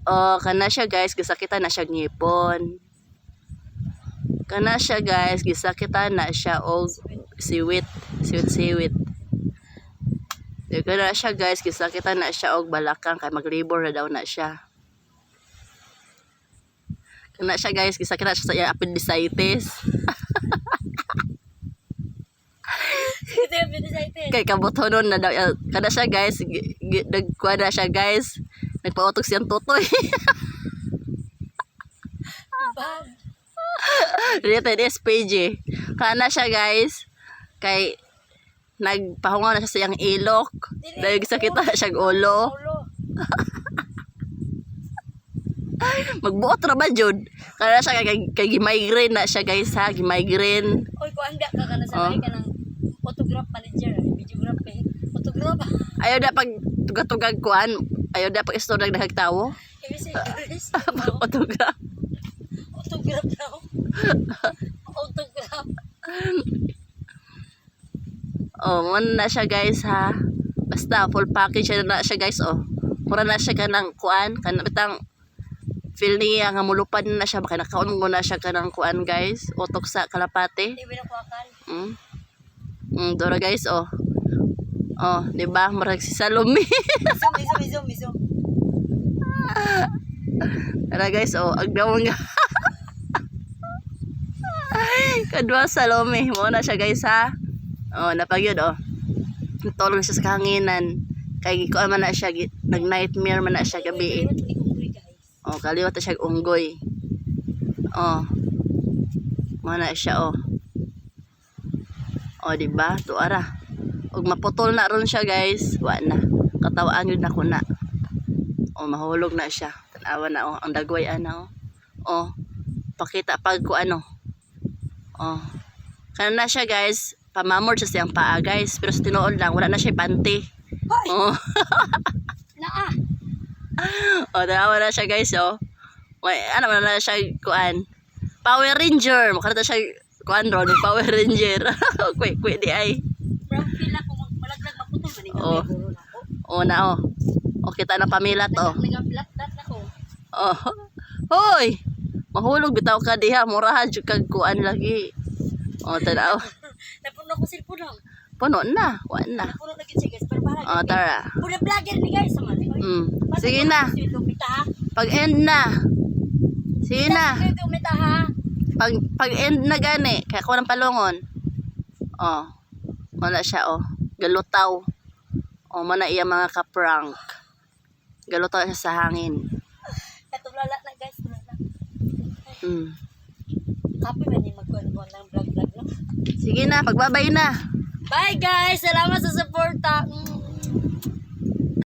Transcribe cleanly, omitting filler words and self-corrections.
Oh, kana siya guys, gisakitan na siya ngipon. Kana siya guys, gisakitan na siya og siwit. Siwit. Kana siya guys, gisakitan na siya og balakang kay maglibor na daw na siya. Kana siya guys, gisakitan siya sa iyang appendicitis. Kay kabutonon na daw. Kana siya guys, nagkuha na siya guys. Nagpautok siyang tutoy. Rated SPG. Kana siya guys, kay nagpahungaw na siya sa iyang ilok. Dahil sakita na siyang ulo. Magbuot ra ba jud? Kana siya kay gi-migraine na siya guys ha, gi-migraine. Oy, kuan ka kana sa ka ng photograph manager, videograph eh. Photograph. Ayaw na pag tugatugag kuan, ayaw na pag istorya nagtawo. Photograph. Autograph daw. Autograph. Oh, man na siya guys ha. Basta full package na siya guys oh. Mura na siya kanang kuan, kanang bitang feel niya nga mulupad na siya, baka nakaon mo na siya kanang kuan guys, utok sa kalapate. Di ba nakuakan? Dora guys oh. Oh, di ba? Marag si Salome. Zoom. Tara guys oh, agdaw nga. Kadwa Salome, mo na siya guys ha. Oh, napagyod oh. Tulog siya sa kahanginan. Kay kuan man na siya, nag-nightmare man na siya gabi. Oh, kaliwat na siya unggoy. Oh. Mo na siya oh. Oh, di ba? Tuara. Og maputol na ron siya, guys. Wa na. Katawaan yun na ko na. Oh, mahulog na siya. Tanawa na oh, ang dagway ana oh. Oh. Pakita pag ko ano. Oh. Kana na siya, guys. Pamamor siya siyang paa, guys. Pero sa tinuod lang, wala na siya panty. Oh. Naa. Oh, tanawa na siya, guys oh. Wait, ano na siya kuan. Power Ranger. Makita na siya kuan ron, Power Ranger. Kwe di ay. Profile ako malaglag maputol man Oh. Oh na oh. Oh, kita na pamilat oh. Nagaplat ako. Oh. Hoy. Mahulog bitaw ka diha, murahan jud kag kuan lagi. Oh, tanaw. Napuno ko cellphone lang. Puno na, wa na. Napuno lagi siya guys, pero bahala. Oh, tara. Pura vlogger ni guys sama. Sige na. Pag end na. Sige na. Umita ha. Pag end na gani, kaya ko ng palungon. Oh. Wala siya oh. Galutaw. Oh, mana iya mga ka-prank. Galutaw siya sa hangin. Katulala na guys, tulala. Kape man ni magkuan-kuan ng vlog no. Sige na, pagbabay na. Bye guys, salamat sa suporta.